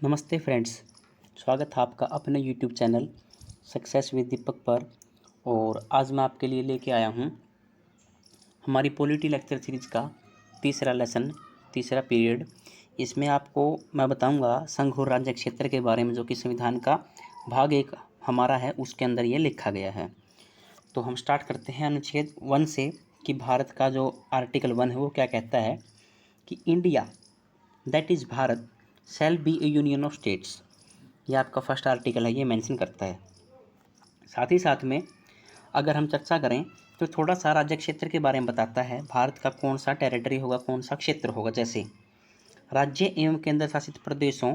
नमस्ते फ्रेंड्स। स्वागत है आपका अपने यूट्यूब चैनल सक्सेस विद दीपक पर। और आज मैं आपके लिए लेके आया हूँ हमारी पॉलिटी लेक्चर सीरीज का तीसरा लेसन, तीसरा पीरियड। इसमें आपको मैं बताऊंगा संघ और राज्य क्षेत्र के बारे में, जो कि संविधान का भाग 1 हमारा है, उसके अंदर ये लिखा गया है। तो हम स्टार्ट करते हैं अनुच्छेद 1 से कि भारत का जो आर्टिकल 1 है वो क्या कहता है कि India that is Bharat shall be A union of states. ये आपका फर्स्ट आर्टिकल है, ये मेंशन करता है। साथ ही साथ में अगर हम चर्चा करें तो थोड़ा सा राज्य क्षेत्र के बारे में बताता है। भारत का कौन सा टेरिटरी होगा, कौन सा क्षेत्र होगा। जैसे राज्य एवं केंद्र शासित प्रदेशों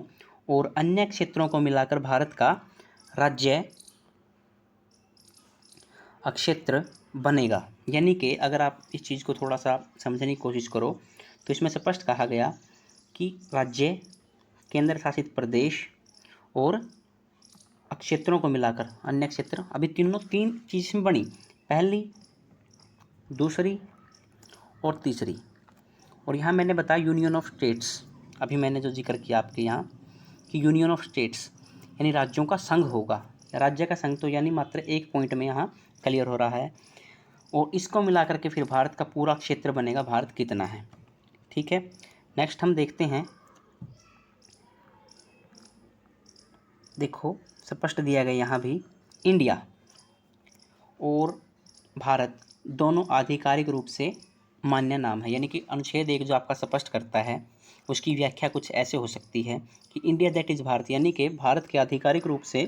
और अन्य क्षेत्रों को मिलाकर भारत का राज्य क्षेत्र बनेगा। यानी कि अगर आप इस चीज़ को थोड़ा सा समझने की कोशिश करो तो इसमें स्पष्ट कहा गया कि राज्य, केंद्र शासित प्रदेश और क्षेत्रों को मिलाकर अन्य क्षेत्र, अभी तीन चीज़ में बनी, पहली, दूसरी और तीसरी। और यहाँ मैंने बताया यूनियन ऑफ स्टेट्स। अभी मैंने जो जिक्र किया आपके यहाँ कि यूनियन ऑफ स्टेट्स यानी राज्यों का संघ होगा। राज्य का संघ तो यानी मात्र एक पॉइंट में यहाँ क्लियर हो रहा है। और इसको मिलाकर के फिर भारत का पूरा क्षेत्र बनेगा, भारत कितना है। ठीक है, नेक्स्ट हम देखते हैं। देखो स्पष्ट दिया गया यहाँ भी, इंडिया और भारत दोनों आधिकारिक रूप से मान्य नाम है। यानी कि अनुच्छेद 1 जो आपका स्पष्ट करता है उसकी व्याख्या कुछ ऐसे हो सकती है कि इंडिया दैट इज़ भारत, यानी कि भारत के आधिकारिक रूप से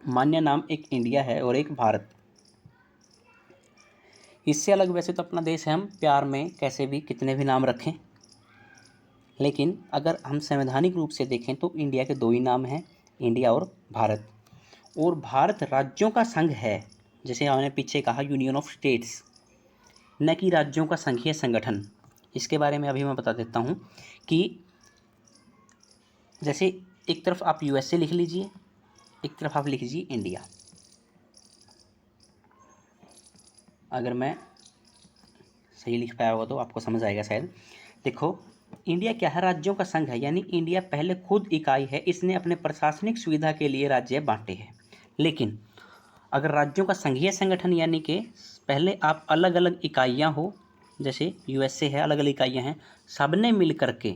मान्य नाम एक इंडिया है और एक भारत। इससे अलग वैसे तो अपना देश है, हम प्यार में कैसे भी कितने भी नाम रखें, लेकिन अगर हम संवैधानिक रूप से देखें तो इंडिया के दो ही नाम हैं, इंडिया और भारत। और भारत राज्यों का संघ है, जैसे हमने पीछे कहा यूनियन ऑफ स्टेट्स, न कि राज्यों का संघीय संगठन। इसके बारे में अभी मैं बता देता हूँ कि जैसे एक तरफ आप यूएसए लिख लीजिए, एक तरफ आप लिख लीजिए इंडिया। अगर मैं सही लिख पाया होगा तो आपको समझ आएगा शायद। देखो, इंडिया क्या है, राज्यों का संघ है। यानी इंडिया पहले खुद इकाई है, इसने अपने प्रशासनिक सुविधा के लिए राज्य बांटे हैं। लेकिन अगर राज्यों का संघीय संगठन यानी कि पहले आप अलग अलग इकाइयाँ हो, जैसे यूएसए है, अलग अलग इकाइयाँ हैं, सबने मिल करके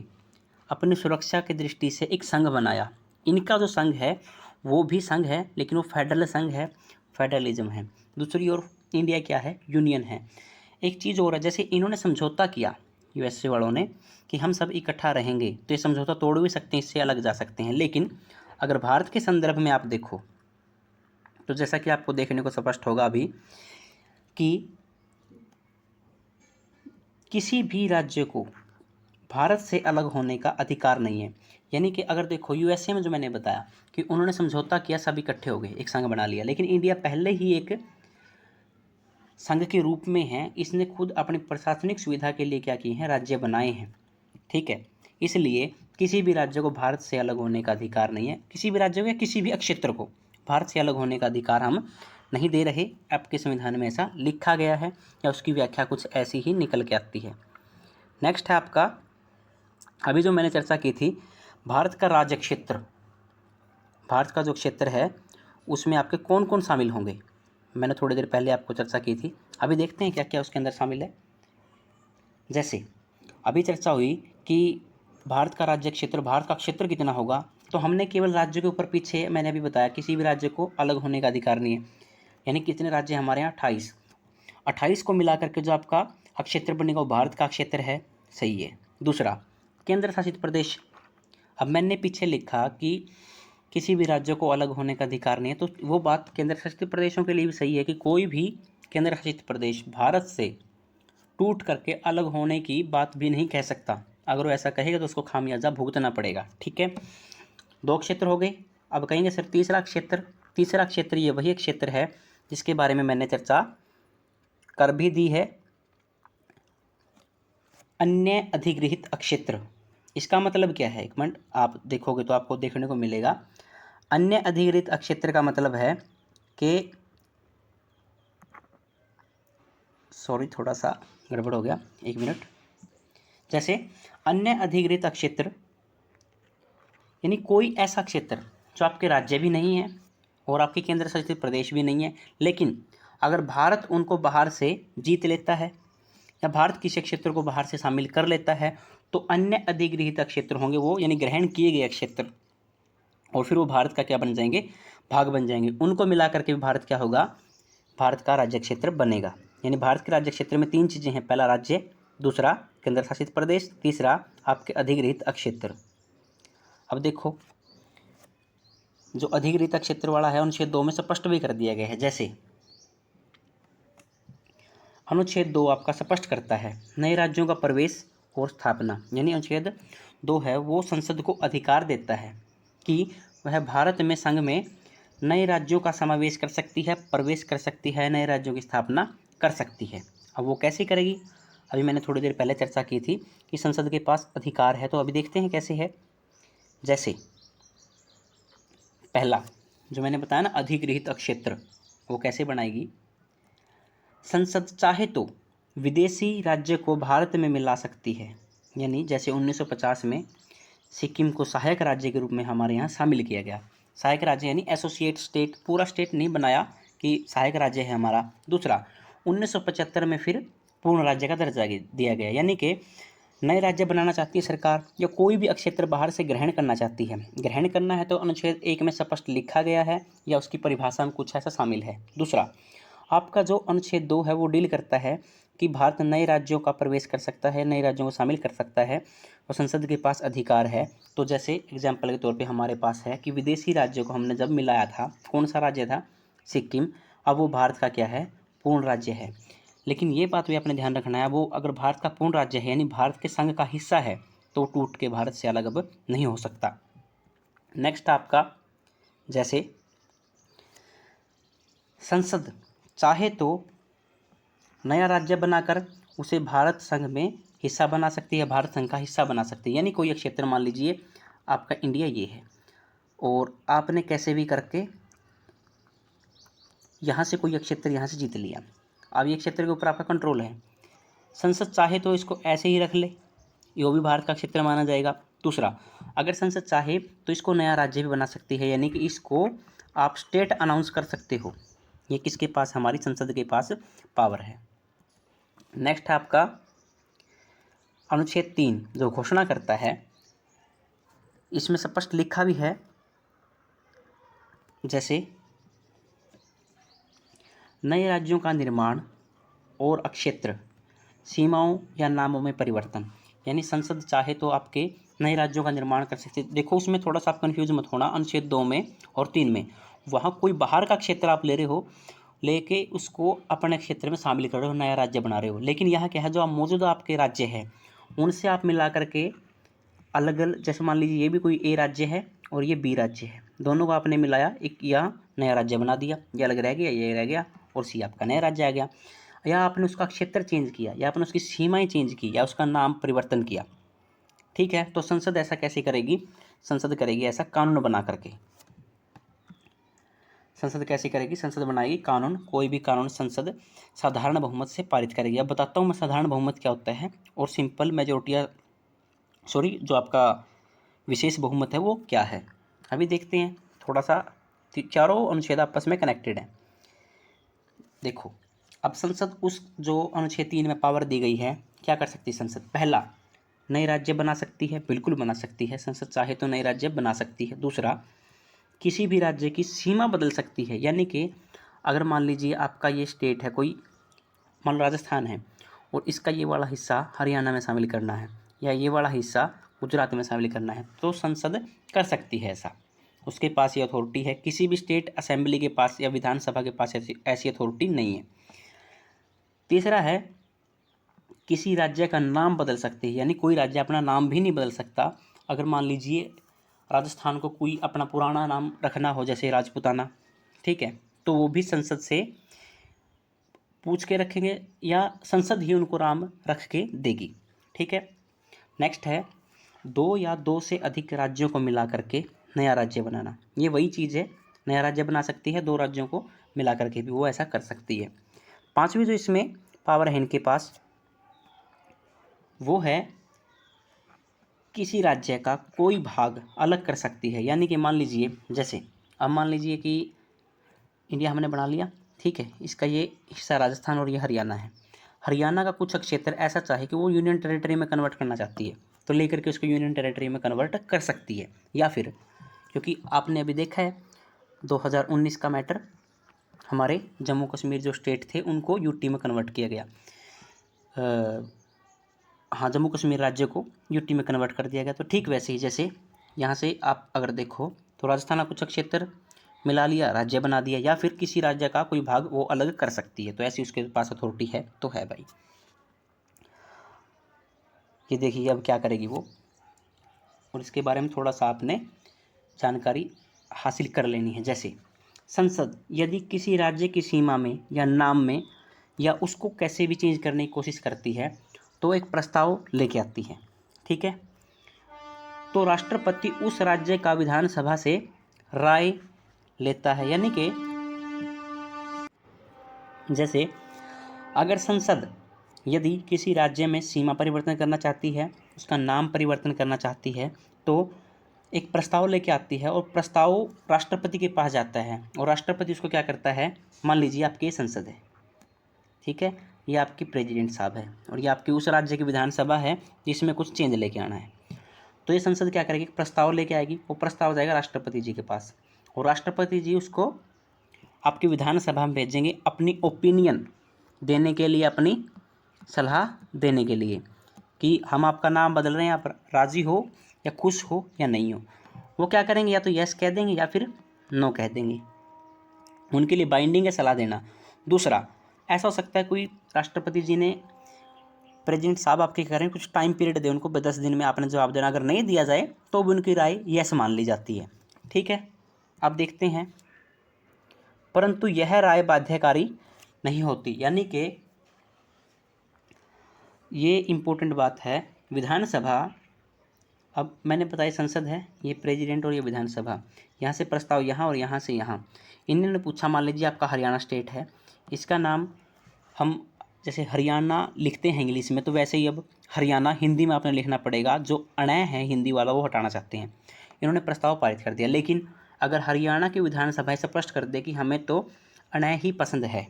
अपनी सुरक्षा की दृष्टि से एक संघ बनाया। इनका जो संघ है वो भी संघ है, लेकिन वो फेडरल संघ है, फेडरलिज्म है। दूसरी ओर इंडिया क्या है, यूनियन है। एक चीज़ और है, जैसे इन्होंने समझौता किया यूएसए वालों ने कि हम सब इकट्ठा रहेंगे, तो ये समझौता तोड़ भी सकते हैं, इससे अलग जा सकते हैं। लेकिन अगर भारत के संदर्भ में आप देखो तो जैसा कि आपको देखने को स्पष्ट होगा अभी कि किसी भी राज्य को भारत से अलग होने का अधिकार नहीं है। यानी कि अगर देखो यूएसए में जो मैंने बताया कि उन्होंने समझौता किया, सब इकट्ठे हो गए, एक संघ बना लिया, लेकिन इंडिया पहले ही एक संघ के रूप में है। इसने खुद अपनी प्रशासनिक सुविधा के लिए क्या किए हैं, राज्य बनाए हैं। ठीक है, इसलिए किसी भी राज्य को भारत से अलग होने का अधिकार नहीं है। किसी भी राज्य को या किसी भी क्षेत्र को भारत से अलग होने का अधिकार हम नहीं दे रहे। आपके संविधान में ऐसा लिखा गया है या उसकी व्याख्या कुछ ऐसी ही निकल के आती है। नेक्स्ट है आपका, अभी जो मैंने चर्चा की थी भारत का राज्य क्षेत्र, भारत का जो क्षेत्र है उसमें आपके कौन कौन शामिल होंगे, मैंने थोड़ी देर पहले आपको चर्चा की थी। अभी देखते हैं क्या क्या उसके अंदर शामिल है। जैसे अभी चर्चा हुई कि भारत का राज्य क्षेत्र, भारत का क्षेत्र कितना होगा, तो हमने केवल राज्य के ऊपर पीछे मैंने अभी बताया किसी भी राज्य को अलग होने का अधिकार नहीं है। यानी कितने राज्य हमारे यहाँ, 28 को मिला करके जो आपका क्षेत्र बनेगा वो भारत का क्षेत्र है। सही है। दूसरा, केंद्र शासित प्रदेश। अब मैंने पीछे लिखा कि किसी भी राज्य को अलग होने का अधिकार नहीं है, तो वो बात केंद्र शासित प्रदेशों के लिए भी सही है कि कोई भी केंद्र शासित प्रदेश भारत से टूट करके अलग होने की बात भी नहीं कह सकता। अगर वो ऐसा कहेगा तो उसको खामियाजा भुगतना पड़ेगा। ठीक है, 2 क्षेत्र हो गए। अब कहेंगे सर तीसरा क्षेत्र, तीसरा क्षेत्र ये वही क्षेत्र है जिसके बारे में मैंने चर्चा कर भी दी है, अन्य अधिगृहित क्षेत्र। इसका मतलब क्या है, एक मिनट आप देखोगे तो आपको देखने को मिलेगा। अन्य अधिगृहित क्षेत्र का मतलब है कि, सॉरी थोड़ा सा गड़बड़ हो गया, एक मिनट। जैसे अन्य अधिगृहित क्षेत्र यानी कोई ऐसा क्षेत्र जो आपके राज्य भी नहीं है और आपके केंद्र शासित प्रदेश भी नहीं है, लेकिन अगर भारत उनको बाहर से जीत लेता है या भारत किसी क्षेत्र को बाहर से शामिल कर लेता है, तो अन्य अधिगृहीत क्षेत्र होंगे वो, यानी ग्रहण किए गए क्षेत्र, और फिर वो भारत का क्या बन जाएंगे, भाग बन जाएंगे। उनको मिला करके भी भारत क्या होगा, भारत का राज्य क्षेत्र बनेगा। यानी भारत के राज्य क्षेत्र में 3 चीज़ें हैं, पहला राज्य, दूसरा केंद्र शासित प्रदेश, तीसरा आपके अधिगृहीत क्षेत्र। अब देखो, जो अधिगृहीत क्षेत्र वाला है अनुच्छेद 2 में स्पष्ट भी कर दिया गया है। जैसे अनुच्छेद 2 आपका स्पष्ट करता है नए राज्यों का प्रवेश और स्थापना, यानी अनुच्छेद 2 है वो संसद को अधिकार देता है कि वह भारत में संघ में नए राज्यों का समावेश कर सकती है, प्रवेश कर सकती है, नए राज्यों की स्थापना कर सकती है। अब वो कैसे करेगी, अभी मैंने थोड़ी देर पहले चर्चा की थी कि संसद के पास अधिकार है, तो अभी देखते हैं कैसे है। जैसे पहला जो मैंने बताया ना, अधिगृहीत क्षेत्र, वो कैसे बनाएगी, संसद चाहे तो विदेशी राज्य को भारत में मिला सकती है। यानी जैसे 1950 में सिक्किम को सहायक राज्य के रूप में हमारे यहाँ शामिल किया गया। सहायक राज्य यानी एसोसिएट स्टेट, पूरा स्टेट नहीं बनाया कि सहायक राज्य है हमारा। दूसरा 1975 में फिर पूर्ण राज्य का दर्जा दिया गया, यानी कि नए राज्य बनाना चाहती है सरकार या कोई भी क्षेत्र बाहर से ग्रहण करना चाहती है। ग्रहण करना है तो अनुच्छेद 1 में स्पष्ट लिखा गया है या उसकी परिभाषा में कुछ ऐसा शामिल है। दूसरा आपका जो अनुच्छेद 2 है वो डील करता है कि भारत नए राज्यों का प्रवेश कर सकता है, नए राज्यों को शामिल कर सकता है और संसद के पास अधिकार है। तो जैसे एग्जाम्पल के तौर पे हमारे पास है कि विदेशी राज्यों को हमने जब मिलाया था, कौन सा राज्य था, सिक्किम, अब वो भारत का क्या है, पूर्ण राज्य है। लेकिन ये बात भी आपने ध्यान रखना है, वो अगर भारत का पूर्ण राज्य है यानी भारत के संघ का हिस्सा है, तो टूट के भारत से अलग अब नहीं हो सकता। नेक्स्ट आपका, जैसे संसद चाहे तो नया राज्य बनाकर उसे भारत संघ में हिस्सा बना सकती है, भारत संघ का हिस्सा बना सकती है। यानी कोई एक क्षेत्र, मान लीजिए आपका इंडिया ये है और आपने कैसे भी करके यहाँ से कोई एक क्षेत्र यहाँ से जीत लिया, अब ये क्षेत्र के ऊपर आपका कंट्रोल है। संसद चाहे तो इसको ऐसे ही रख ले, ये भी भारत का क्षेत्र माना जाएगा। दूसरा, अगर संसद चाहे तो इसको नया राज्य भी बना सकती है, यानी कि इसको आप स्टेट अनाउंस कर सकते हो। ये किसके पास, हमारी संसद के पास पावर है। नेक्स्ट है आपका अनुच्छेद 3 जो घोषणा करता है, इसमें स्पष्ट लिखा भी है, जैसे नए राज्यों का निर्माण और क्षेत्र, सीमाओं या नामों में परिवर्तन। यानी संसद चाहे तो आपके नए राज्यों का निर्माण कर सकते। देखो उसमें थोड़ा सा आप कन्फ्यूज मत होना, अनुच्छेद 2 में और 3 में वहाँ कोई बाहर का क्षेत्र आप ले रहे हो, लेके उसको अपने क्षेत्र में शामिल कर रहे हो, नया राज्य बना रहे हो। लेकिन यहाँ क्या है, जो आप मौजूदा आपके राज्य है उनसे आप मिला करके अलग अलग, जैसे मान लीजिए ये भी कोई ए राज्य है और ये बी राज्य है, दोनों को आपने मिलाया, एक यहाँ नया राज्य बना दिया, ये अलग रह गया, ये रह गया और सी आपका नया राज्य आ गया। या आपने उसका क्षेत्र चेंज किया, या आपने उसकी सीमाएं चेंज की, या उसका नाम परिवर्तन किया, ठीक है। तो संसद ऐसा कैसे करेगी, संसद करेगी ऐसा कानून बना करके। संसद कैसे करेगी, संसद बनाएगी कानून, कोई भी कानून संसद साधारण बहुमत से पारित करेगी। अब बताता हूँ मैं साधारण बहुमत क्या होता है और सिंपल मेजोरिटी, सॉरी जो आपका विशेष बहुमत है वो क्या है। अभी देखते हैं, थोड़ा सा चारों अनुच्छेद आपस में कनेक्टेड है। देखो अब संसद उस जो अनुच्छेद 3 में पावर दी गई है, क्या कर सकती है संसद, पहला नए राज्य बना सकती है, बिल्कुल बना सकती है, संसद चाहे तो नए राज्य बना सकती है। दूसरा, किसी भी राज्य की सीमा बदल सकती है, यानी कि अगर मान लीजिए आपका ये स्टेट है कोई, मान लो राजस्थान है और इसका ये वाला हिस्सा हरियाणा में शामिल करना है या ये वाला हिस्सा गुजरात में शामिल करना है, तो संसद कर सकती है ऐसा, उसके पास ये अथॉरिटी है। किसी भी स्टेट असेंबली के पास या विधानसभा के पास ऐसी अथॉरिटी नहीं है। तीसरा है किसी राज्य का नाम बदल सकती है, यानी कोई राज्य अपना नाम भी नहीं बदल सकता। अगर मान लीजिए राजस्थान को कोई अपना पुराना नाम रखना हो, जैसे राजपूताना, ठीक है, तो वो भी संसद से पूछ के रखेंगे या संसद ही उनको नाम रख के देगी, ठीक है। नेक्स्ट है 2 या 2 से अधिक राज्यों को मिला करके नया राज्य बनाना। ये वही चीज़ है, नया राज्य बना सकती है, 2 राज्यों को मिला करके भी वो ऐसा कर सकती है। पांचवी जो इसमें पावर है इनके पास, वो है किसी राज्य का कोई भाग अलग कर सकती है। यानी कि मान लीजिए, जैसे अब मान लीजिए कि इंडिया हमने बना लिया, ठीक है, इसका ये हिस्सा राजस्थान और ये हरियाणा है। हरियाणा का कुछ क्षेत्र ऐसा चाहे कि वो यूनियन टेरिटरी में कन्वर्ट करना चाहती है, तो लेकर के उसको यूनियन टेरिटरी में कन्वर्ट कर सकती है। या फिर क्योंकि आपने अभी देखा है 2019 का मैटर, हमारे जम्मू कश्मीर जो स्टेट थे उनको यूटी में कन्वर्ट किया गया। हाँ, जम्मू कश्मीर राज्य को यूटी में कन्वर्ट कर दिया गया। तो ठीक वैसे ही जैसे यहाँ से आप अगर देखो तो राजस्थान का कुछ क्षेत्र मिला लिया, राज्य बना दिया, या फिर किसी राज्य का कोई भाग वो अलग कर सकती है, तो ऐसी उसके पास अथॉरिटी है तो है भाई। ये देखिए अब क्या करेगी वो, और इसके बारे में थोड़ा सा आपने जानकारी हासिल कर लेनी है। जैसे संसद यदि किसी राज्य की सीमा में या नाम में या उसको कैसे भी चेंज करने की कोशिश करती है तो एक प्रस्ताव लेके आती है, ठीक है। तो राष्ट्रपति उस राज्य का विधानसभा से राय लेता है। यानी कि जैसे अगर संसद यदि किसी राज्य में सीमा परिवर्तन करना चाहती है, उसका नाम परिवर्तन करना चाहती है, तो एक प्रस्ताव लेके आती है और प्रस्ताव राष्ट्रपति के पास जाता है और राष्ट्रपति उसको क्या करता है, मान लीजिए आपकी संसद है, ठीक है, ये आपकी प्रेसिडेंट साहब है और ये आपकी उस राज्य की विधानसभा है जिसमें कुछ चेंज लेके आना है। तो ये संसद क्या करेगी, प्रस्ताव लेके आएगी, वो प्रस्ताव जाएगा राष्ट्रपति जी के पास और राष्ट्रपति जी उसको आपकी विधानसभा में भेजेंगे अपनी ओपिनियन देने के लिए, अपनी सलाह देने के लिए कि हम आपका नाम बदल रहे हैं, आप राज़ी हो या खुश हो या नहीं हो। वो क्या करेंगे, या तो यस कह देंगे या फिर नो कह देंगे। उनके लिए बाइंडिंग है सलाह देना। दूसरा, ऐसा हो सकता है कोई राष्ट्रपति जी ने प्रेसिडेंट साहब आपके कह रहे हैं कुछ टाइम पीरियड दे उनको, 10 दिन में आपने जवाब देना, अगर नहीं दिया जाए तो भी उनकी राय यस मान ली जाती है, ठीक है। अब देखते हैं, परंतु यह राय बाध्यकारी नहीं होती। यानी कि ये इम्पोर्टेंट बात है, विधानसभा, अब मैंने बताया संसद है, ये प्रेसिडेंट और ये विधानसभा, यहाँ से प्रस्ताव यहाँ और यहाँ से यहाँ। इन्होंने पूछा, मान लीजिए आपका हरियाणा स्टेट है, इसका नाम हम जैसे हरियाणा लिखते हैं इंग्लिश में, तो वैसे ही अब हरियाणा हिंदी में आपने लिखना पड़ेगा, जो अणय है हिंदी वाला वो हटाना चाहते हैं। इन्होंने प्रस्ताव पारित कर दिया, लेकिन अगर हरियाणा की विधानसभा स्पष्ट कर दे कि हमें तो अणय ही पसंद है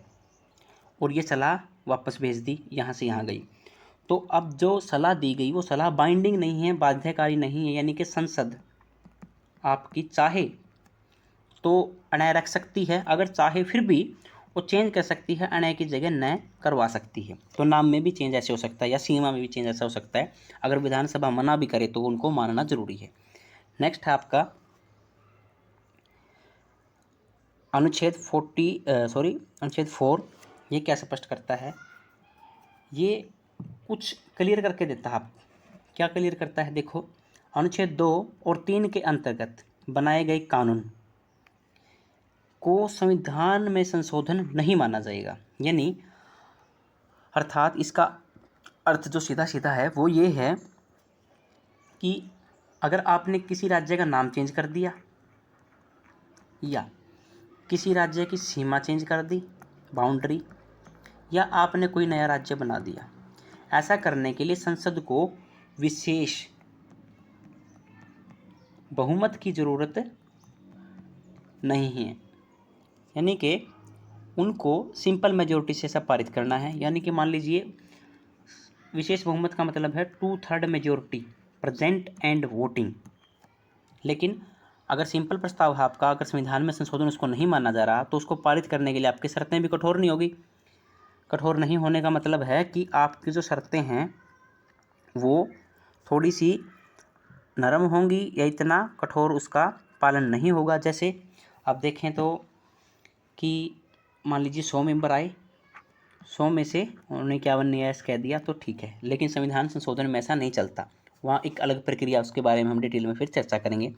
और ये सलाह वापस भेज दी, यहाँ से यहाँ गई, तो अब जो सलाह दी गई वो सलाह बाइंडिंग नहीं है, बाध्यकारी नहीं है। यानी कि संसद आपकी चाहे तो अणय रख सकती है, अगर चाहे फिर भी वो चेंज कर सकती है, अणय की जगह नए करवा सकती है। तो नाम में भी चेंज ऐसे हो सकता है या सीमा में भी चेंज ऐसा हो सकता है। अगर विधानसभा मना भी करे तो उनको मानना जरूरी है। नेक्स्ट है आपका अनुच्छेद 4। ये क्या स्पष्ट करता है, ये कुछ क्लियर करके देता है। आप क्या क्लियर करता है, देखो, अनुच्छेद 2 और 3 के अंतर्गत बनाए गए कानून को संविधान में संशोधन नहीं माना जाएगा। यानी अर्थात इसका अर्थ जो सीधा सीधा है वो ये है कि अगर आपने किसी राज्य का नाम चेंज कर दिया या किसी राज्य की सीमा चेंज कर दी, बाउंड्री, या आपने कोई नया राज्य बना दिया, ऐसा करने के लिए संसद को विशेष बहुमत की ज़रूरत नहीं है। यानी कि उनको सिंपल मेजोरिटी से सब पारित करना है। यानी कि मान लीजिए विशेष बहुमत का मतलब है 2/3 मेजोरिटी प्रेजेंट एंड वोटिंग। लेकिन अगर सिंपल प्रस्ताव है आपका, अगर संविधान में संशोधन उसको नहीं माना जा रहा, तो उसको पारित करने के लिए आपकी शर्तें भी कठोर नहीं होगी। कठोर नहीं होने का मतलब है कि आपकी जो शर्तें हैं वो थोड़ी सी नरम होंगी या इतना कठोर उसका पालन नहीं होगा। जैसे आप देखें तो कि मान लीजिए 100 मेंबर आए, 100 में से उन्होंने 51 ने यस कह दिया तो ठीक है, लेकिन संविधान संशोधन में ऐसा नहीं चलता, वहाँ एक अलग प्रक्रिया, उसके बारे में हम डिटेल में फिर चर्चा करेंगे।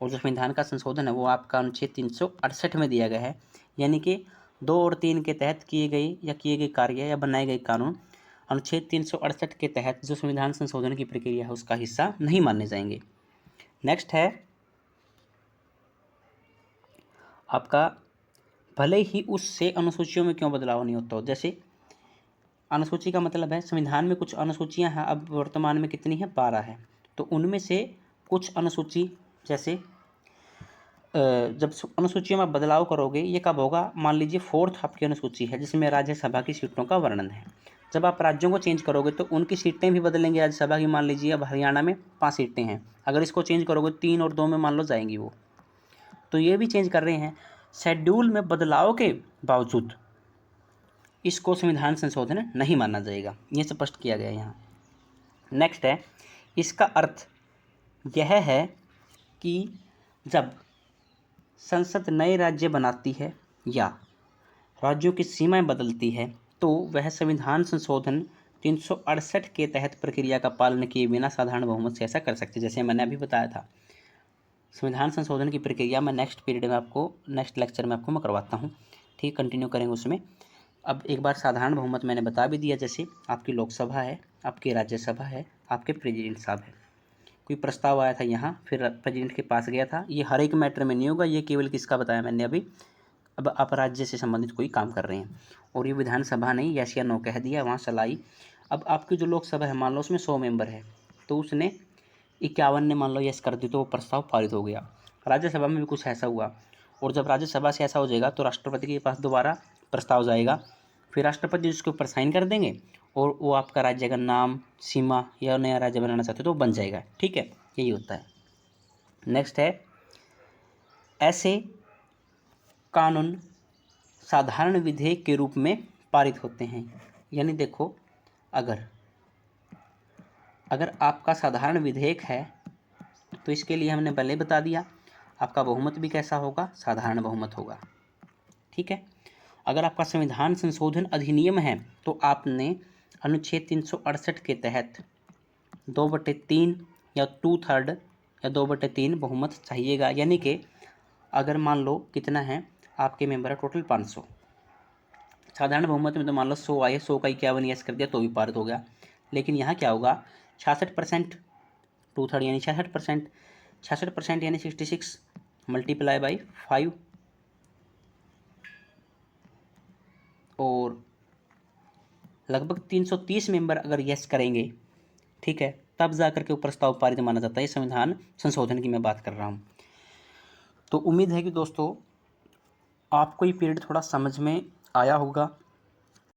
और जो संविधान का संशोधन है वो आपका अनुच्छेद 368 में दिया गया है। यानी कि 2 और 3 के तहत किए गए कार्य या बनाए गए कानून अनुच्छेद 368 के तहत जो संविधान संशोधन की प्रक्रिया है उसका हिस्सा नहीं माने जाएंगे। नेक्स्ट है आपका, भले ही उससे अनुसूचियों में क्यों बदलाव नहीं होता हो। जैसे अनुसूची का मतलब है संविधान में कुछ अनुसूचियां हैं, अब वर्तमान में कितनी है, 12 है, तो उनमें से कुछ अनुसूची, जैसे जब अनुसूचियों में बदलाव करोगे ये कब होगा, मान लीजिए 4th आपकी अनुसूची है जिसमें राज्यसभा की सीटों का वर्णन है। जब आप राज्यों को चेंज करोगे तो उनकी सीटें भी बदलेंगी राज्यसभा की। मान लीजिए अब हरियाणा में 5 सीटें हैं, अगर इसको चेंज करोगे 3 और 2 में मान लो जाएंगी वो, तो ये भी चेंज कर रहे हैं। शेड्यूल में बदलाव के बावजूद इसको संविधान संशोधन नहीं माना जाएगा, ये स्पष्ट किया गया है यहाँ। नेक्स्ट है, इसका अर्थ यह है कि जब संसद नए राज्य बनाती है या राज्यों की सीमाएं बदलती है तो वह संविधान संशोधन 368 के तहत प्रक्रिया का पालन किए बिना साधारण बहुमत से ऐसा कर सकते हैं। जैसे मैंने अभी बताया था, संविधान संशोधन की प्रक्रिया मैं नेक्स्ट पीरियड में आपको, नेक्स्ट लेक्चर में आपको मैं करवाता हूँ, ठीक, कंटिन्यू करेंगे उसमें। अब एक बार साधारण बहुमत मैंने बता भी दिया, जैसे आपकी लोकसभा है, आपकी राज्यसभा है, आपके प्रेसिडेंट साहब है। कोई प्रस्ताव आया था यहाँ, फिर प्रेसिडेंट के पास गया था, ये हर एक मैटर में नहीं होगा, ये केवल किसका बताया मैंने अभी, अब आप राज्य से संबंधित कोई काम कर रहे हैं और ये विधानसभा नहीं यस या नो कह दिया, वहाँ चलाई। अब आपकी जो लोकसभा है मान लो उसमें 100 मेंबर है, तो उसने 51 ने मान लो यस कर दी तो वो प्रस्ताव पारित हो गया। राज्यसभा में भी कुछ ऐसा हुआ, और जब राज्यसभा से ऐसा हो जाएगा तो राष्ट्रपति के पास दोबारा प्रस्ताव जाएगा, फिर राष्ट्रपति उसके ऊपर साइन कर देंगे और वो आपका राज्य का नाम, सीमा या नया राज्य बनाना चाहते हो तो बन जाएगा, ठीक है, यही होता है। नेक्स्ट है, ऐसे कानून साधारण विधेयक के रूप में पारित होते हैं। यानी देखो, अगर आपका साधारण विधेयक है तो इसके लिए हमने पहले बता दिया आपका बहुमत भी कैसा होगा, साधारण बहुमत होगा, ठीक है। अगर आपका संविधान संशोधन अधिनियम है तो आपने अनुच्छेद 368 के तहत 2/3 या 2/3 या 2/3 बहुमत चाहिएगा। यानी कि अगर मान लो कितना है आपके मेंबर है टोटल 500, साधारण बहुमत में तो मान लो 100 आए, 100 का 51 यस कर दिया तो भी पारित हो गया। लेकिन यहाँ क्या होगा, 66% 2/3 यानी 66%, 66% यानी 66 मल्टीप्लाई बाई 5, और लगभग 330 मेंबर अगर यस करेंगे, ठीक है, तब जा करके वो प्रस्ताव पारित माना जाता है। संविधान संशोधन की मैं बात कर रहा हूँ। तो उम्मीद है कि दोस्तों आपको ये पीरियड थोड़ा समझ में आया होगा।